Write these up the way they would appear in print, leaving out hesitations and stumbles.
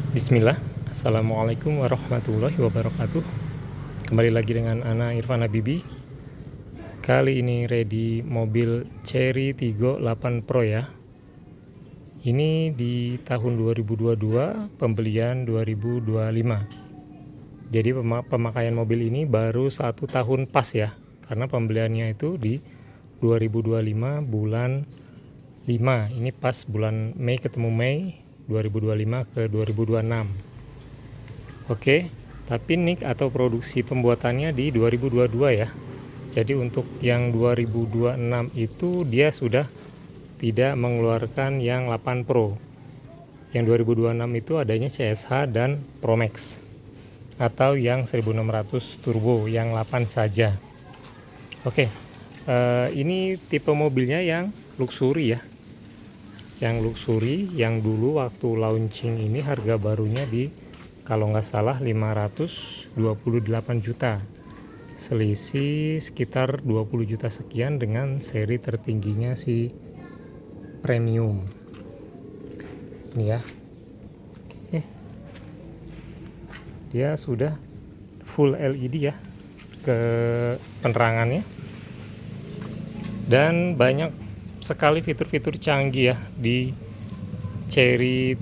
Bismillah, Assalamualaikum warahmatullahi wabarakatuh. Kembali lagi dengan Ana Irfan Habibi. Kali ini ready mobil Chery Tiggo 8 Pro ya. Ini di tahun 2022, pembelian 2025. Jadi pemakaian mobil ini baru 1 tahun pas ya, karena pembeliannya itu di 2025 bulan 5. Ini pas bulan Mei ketemu Mei 2025 ke 2026. Oke, tapi nik atau produksi pembuatannya di 2022 ya. Jadi untuk yang 2026 itu dia sudah tidak mengeluarkan yang 8 Pro. Yang 2026 itu adanya CSH dan Pro Max, atau yang 1600 turbo yang 8 saja. Oke, ini tipe mobilnya yang luxury ya. Yang luxury yang dulu waktu launching ini harga barunya di kalau nggak salah 528 juta, selisih sekitar 20 juta sekian dengan seri tertingginya si premium ini ya. Oke. Dia sudah full LED ya ke penerangannya, dan banyak sekali fitur-fitur canggih ya di Chery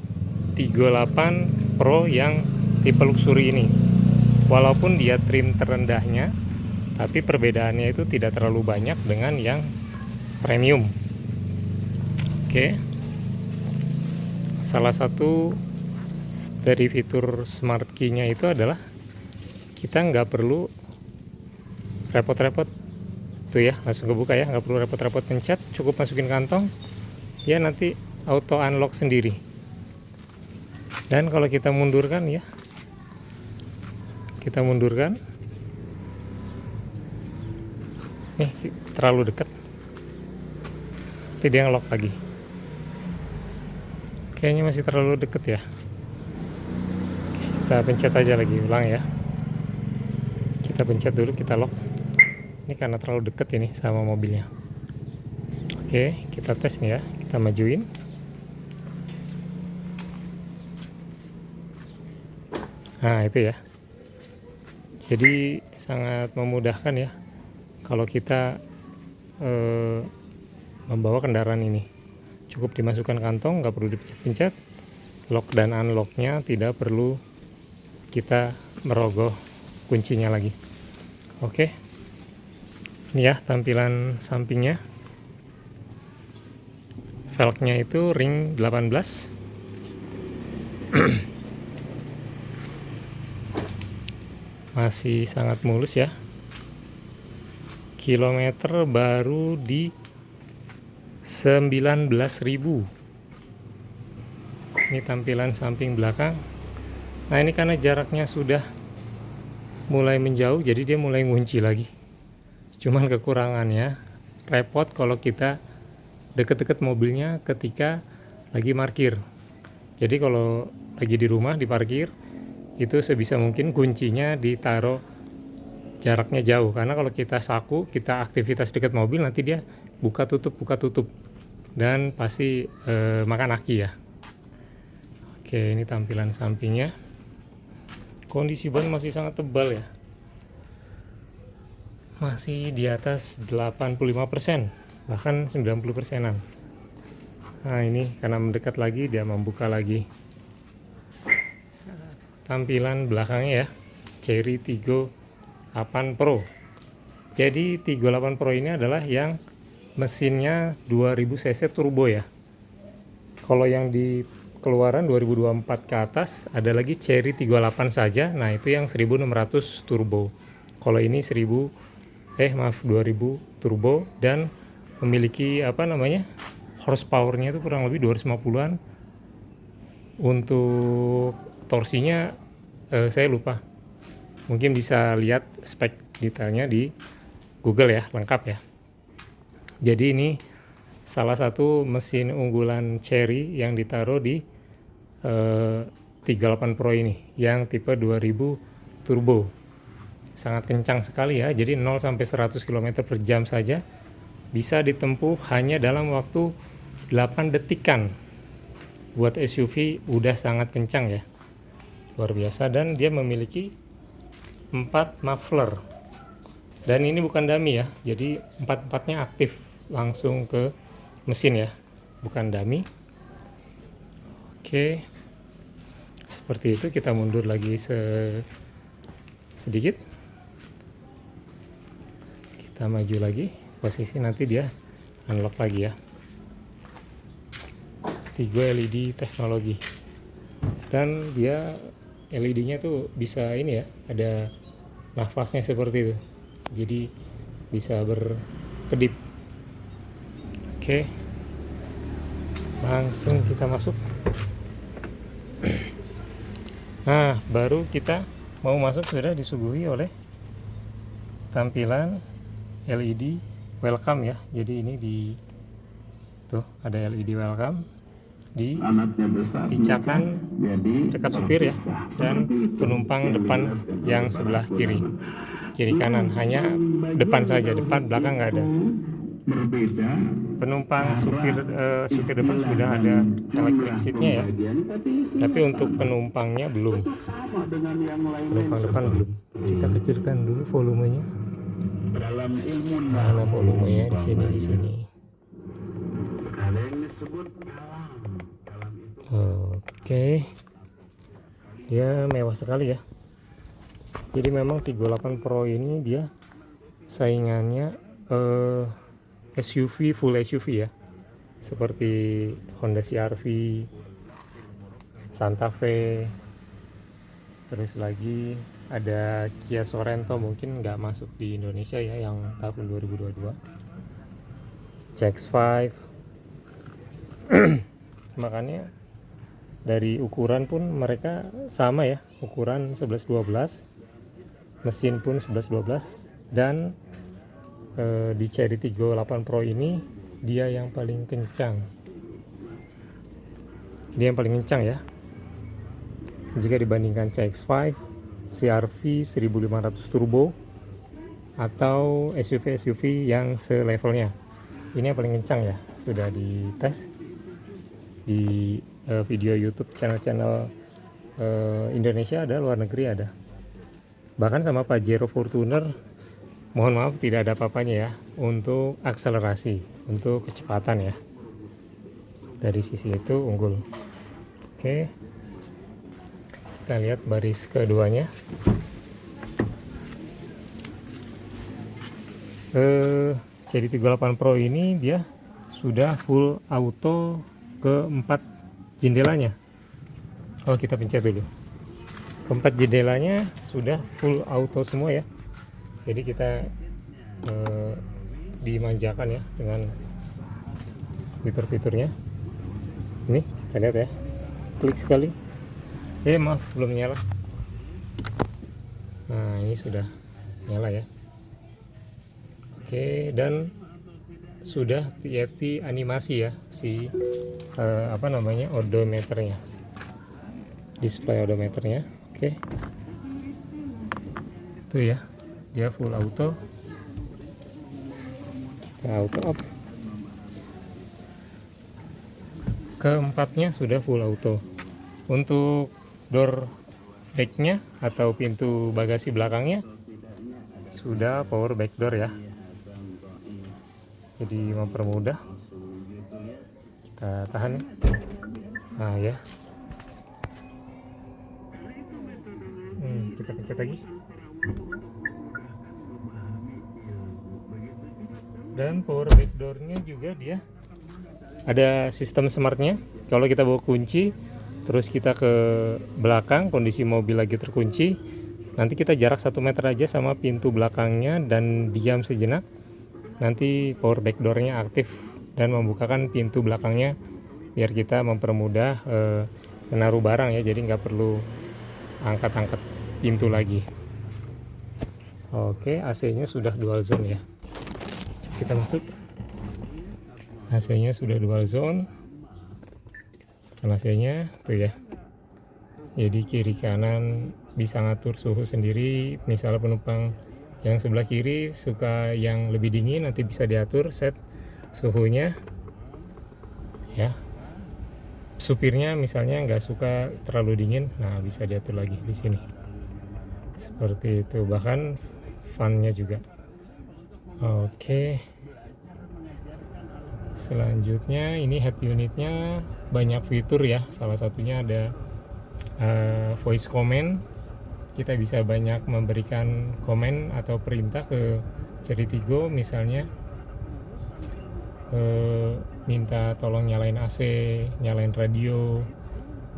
Tiggo 8 Pro yang tipe luxury ini. Walaupun dia trim terendahnya, tapi perbedaannya itu tidak terlalu banyak dengan yang premium. Oke. Salah satu dari fitur smart key-nya itu adalah kita nggak perlu repot-repot tuh ya, langsung kebuka ya, nggak perlu repot-repot pencet, cukup masukin kantong ya, nanti auto unlock sendiri. Dan kalau kita mundurkan ya, kita mundurkan nih, terlalu dekat nanti dia ngelock lagi, kayaknya masih terlalu deket ya. Oke, kita pencet aja lagi, ulang ya, kita pencet dulu, kita lock. Ini karena terlalu deket ini sama mobilnya. Oke, kita tes nih ya, kita majuin. Nah itu ya, jadi sangat memudahkan ya kalau kita membawa kendaraan ini. Cukup dimasukkan kantong, nggak perlu dipencet-pencet. Lock dan unlocknya tidak perlu kita merogoh kuncinya lagi. Oke, ini ya tampilan sampingnya. Velgnya itu ring 18. Masih sangat mulus ya. Kilometer baru di 19.000. Ini tampilan samping belakang. Nah ini karena jaraknya sudah mulai menjauh, jadi dia mulai ngunci lagi. Cuman kekurangannya repot kalau kita deket-deket mobilnya ketika lagi parkir. Jadi kalau lagi di rumah diparkir, itu sebisa mungkin kuncinya ditaruh jaraknya jauh, karena kalau kita saku, kita aktivitas dekat mobil, nanti dia buka tutup dan pasti makan aki ya. Oke, ini tampilan sampingnya. Kondisi ban masih sangat tebal ya, masih di atas 85%, bahkan 90%-an. Nah ini karena mendekat lagi, dia membuka lagi. Tampilan belakangnya ya, Chery Tiggo 8 Pro. Jadi Tiggo 8 Pro ini adalah yang mesinnya 2000 cc turbo ya. Kalau yang di keluaran 2024 ke atas ada lagi Chery Tiggo 8 saja. Nah itu yang 1600 turbo. Kalau ini 2000 turbo, dan memiliki horsepowernya itu kurang lebih 250-an. Untuk torsinya saya lupa, mungkin bisa lihat spek detailnya di Google ya, lengkap ya. Jadi ini salah satu mesin unggulan Chery yang ditaruh di 38 Pro ini, yang tipe 2000 turbo. Sangat kencang sekali ya, jadi 0 sampai 100 km per jam saja bisa ditempuh hanya dalam waktu 8 detikan. Buat SUV udah sangat kencang ya. luar biasa. Dan dia memiliki 4 muffler, dan ini bukan dummy ya, jadi 4-4-nya aktif langsung ke mesin ya, bukan dummy. Oke, seperti itu. Kita mundur lagi sedikit, kita maju lagi posisi, nanti dia unlock lagi ya. Tigo LED teknologi, dan dia LED-nya tuh bisa ini ya, ada nafasnya seperti itu, jadi bisa berkedip. Oke, langsung kita masuk. Nah, baru kita mau masuk sudah disuguhi oleh tampilan LED welcome ya. Jadi ini tuh ada LED welcome, dipijakan dekat supir ya, dan penumpang depan yang sebelah kiri kanan, hanya depan saja, depan belakang nggak ada. Penumpang supir depan sudah ada electric seatnya ya, tapi untuk penumpangnya belum, penumpang depan belum. Kita kecilkan dulu volumenya. Mana volumenya? Di sini. Oke, dia mewah sekali ya. Jadi memang Tigo 8 Pro ini dia saingannya SUV, full SUV ya, seperti Honda CR-V, Santa Fe, terus lagi ada Kia Sorento, mungkin nggak masuk di Indonesia ya yang tahun 2022, CX-5. Makanya dari ukuran pun mereka sama ya, ukuran 11-12, mesin pun 11-12, dan di Cherry Tigo 8 Pro ini dia yang paling kencang. Ya, jika dibandingkan CX-5, CR-V 1500 turbo atau SUV yang selevelnya. Ini yang paling kencang ya, sudah dites di video YouTube channel Indonesia ada, luar negeri ada. Bahkan sama Pajero Fortuner, mohon maaf tidak ada apa-apanya ya untuk akselerasi, untuk kecepatan ya. Dari sisi itu unggul. Oke, kita lihat baris keduanya. Cherry Tigo 8 Pro ini dia sudah full auto ke-4 jendelanya. Oh, kita pencet dulu. Ke-4 jendelanya sudah full auto semua ya. Jadi kita dimanjakan ya dengan fitur-fiturnya. Ini kita lihat ya, klik sekali. Maaf, belum nyala. Nah, ini sudah nyala ya. Oke, dan sudah TFT animasi ya, si odometernya, display odometernya. Oke, itu ya, dia full auto. Kita auto up. Keempatnya sudah full auto. Untuk door backnya atau pintu bagasi belakangnya sudah power back door ya, jadi mempermudah. Kita tahan. Nah ya, kita pencet lagi. Dan power back door-nya juga dia ada sistem smartnya. Kalau kita bawa kunci terus kita ke belakang, kondisi mobil lagi terkunci, nanti kita jarak 1 meter aja sama pintu belakangnya dan diam sejenak, nanti power back door-nya aktif dan membukakan pintu belakangnya, biar kita mempermudah menaruh barang ya, jadi nggak perlu angkat-angkat pintu lagi. Oke, AC-nya sudah dual zone ya. Kita masuk. AC-nya sudah dual zone. AC-nya tuh ya. Jadi kiri kanan bisa ngatur suhu sendiri. Misalnya penumpang yang sebelah kiri suka yang lebih dingin, nanti bisa diatur set suhunya ya. supirnya misalnya nggak suka terlalu dingin, nah bisa diatur lagi di sini seperti itu. Bahkan fan-nya juga. Oke, selanjutnya ini head unitnya banyak fitur ya, salah satunya ada voice command. Kita bisa banyak memberikan komen atau perintah ke Cherry Tigo, misalnya minta tolong nyalain AC, nyalain radio,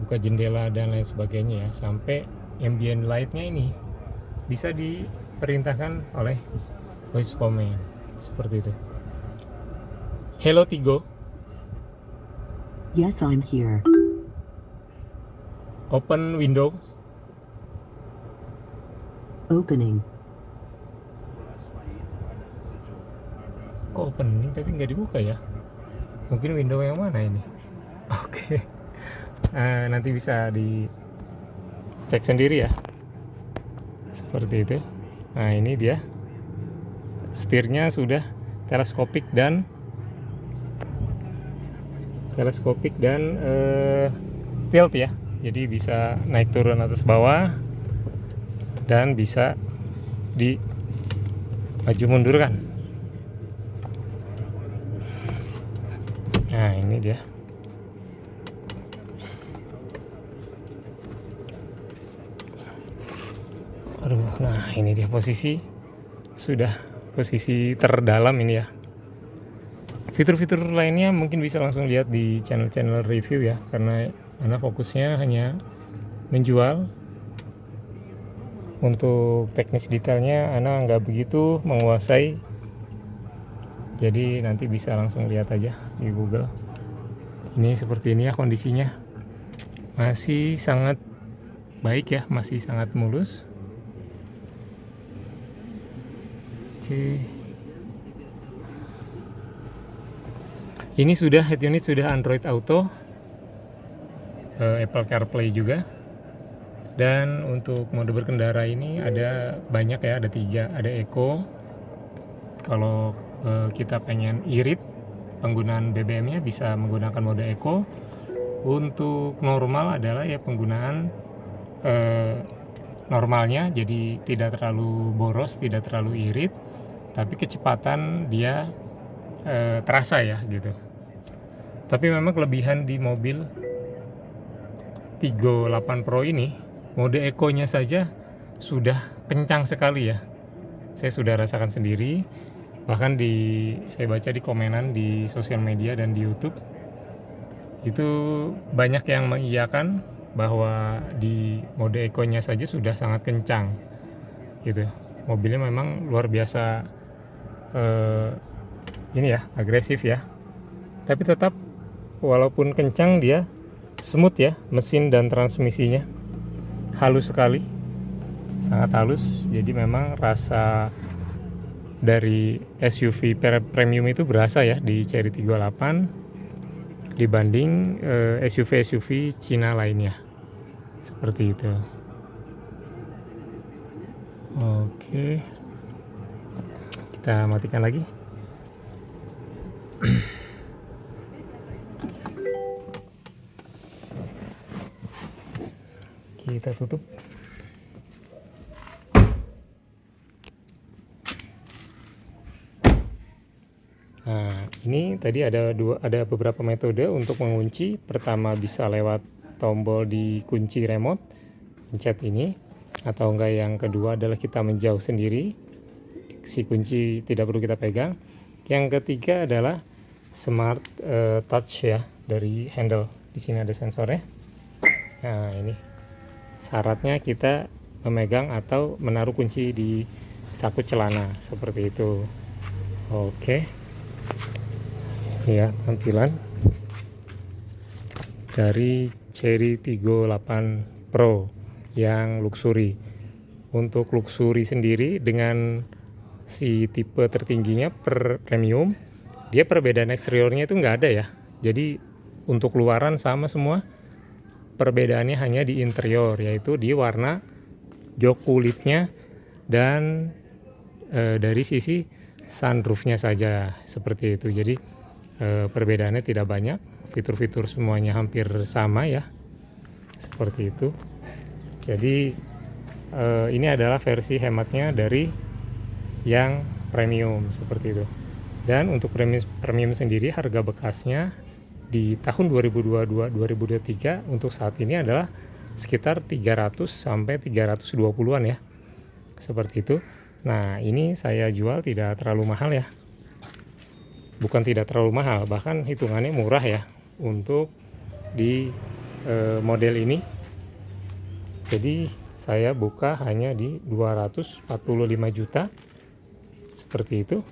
buka jendela dan lain sebagainya ya. Sampai ambient light-nya ini bisa diperintahkan oleh voice command seperti itu. Hello Tigo, Yes, I'm here. open window. Opening. Kok opening tapi nggak dibuka ya? Mungkin window yang mana ini? Oke. Nanti bisa dicek sendiri ya. Seperti itu. Nah ini dia. Setirnya sudah teleskopik dan tilt ya. Jadi bisa naik turun atas bawah dan bisa di maju mundurkan. Nah ini dia. Aduh, nah ini dia posisi terdalam ini ya. Fitur-fitur lainnya mungkin bisa langsung lihat di channel-channel review ya, karena Ana fokusnya hanya menjual. Untuk teknis detailnya Ana nggak begitu menguasai, jadi nanti bisa langsung lihat aja di Google. Ini seperti ini ya kondisinya, masih sangat baik ya, masih sangat mulus. Oke, ini sudah head unit sudah Android Auto, Apple CarPlay juga. Dan untuk mode berkendara ini ada banyak ya, ada 3. Ada Eco, kalau kita pengen irit penggunaan BBM-nya bisa menggunakan mode Eco. Untuk normal adalah ya penggunaan normalnya, jadi tidak terlalu boros, tidak terlalu irit, tapi kecepatan dia terasa ya gitu. Tapi memang kelebihan di mobil Tigo 8 Pro ini, mode Eco-nya saja sudah kencang sekali ya. Saya sudah rasakan sendiri. Bahkan saya baca di komenan di sosial media dan di YouTube, itu banyak yang mengiyakan bahwa di mode Eco-nya saja sudah sangat kencang gitu. Mobilnya memang luar biasa ini ya, agresif ya. Tapi tetap walaupun kencang dia smooth ya, mesin dan transmisinya halus sekali, sangat halus. Jadi memang rasa dari SUV premium itu berasa ya di Cherry Tigo 8 dibanding SUV Cina lainnya, seperti itu. Oke, kita matikan lagi. Kita tutup. Nah, ini tadi ada beberapa metode untuk mengunci. Pertama bisa lewat tombol di kunci remote, pencet ini, atau enggak yang kedua adalah kita menjauh sendiri. Si kunci tidak perlu kita pegang. Yang ketiga adalah smart touch ya, dari handle. Di sini ada sensornya. Nah, ini syaratnya kita memegang atau menaruh kunci di saku celana seperti itu. Oke, ini ya tampilan dari Cherry Tigo 8 Pro yang luxury. Untuk luxury sendiri dengan si tipe tertingginya premium, dia perbedaan eksteriornya itu nggak ada ya. Jadi untuk luaran sama semua. Perbedaannya hanya di interior, yaitu di warna jok kulitnya dan dari sisi sunroofnya saja, seperti itu. Jadi perbedaannya tidak banyak. fitur-fitur semuanya hampir sama ya, seperti itu. Jadi ini adalah versi hematnya dari yang premium seperti itu. Dan untuk premium sendiri harga bekasnya di tahun 2022-2023 untuk saat ini adalah sekitar 300 sampai 320-an ya. Seperti itu. Nah, ini saya jual tidak terlalu mahal ya. Bukan tidak terlalu mahal, bahkan hitungannya murah ya untuk di model ini. Jadi saya buka hanya di 245 juta. Seperti itu.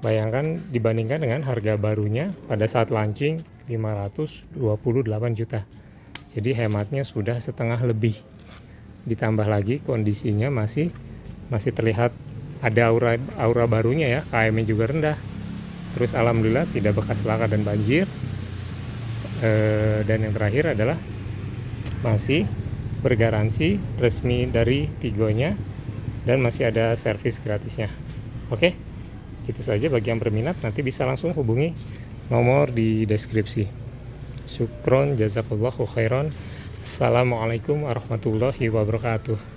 Bayangkan dibandingkan dengan harga barunya pada saat launching 528 juta. Jadi hematnya sudah setengah lebih. Ditambah lagi kondisinya masih terlihat ada aura barunya ya, KM-nya juga rendah. Terus alhamdulillah tidak bekas laka dan banjir. Dan yang terakhir adalah masih bergaransi resmi dari Tigonya dan masih ada servis gratisnya. Oke, itu saja. Bagi yang berminat nanti bisa langsung hubungi nomor di deskripsi. Syukron, jazakallahu khairan. Assalamualaikum warahmatullahi wabarakatuh.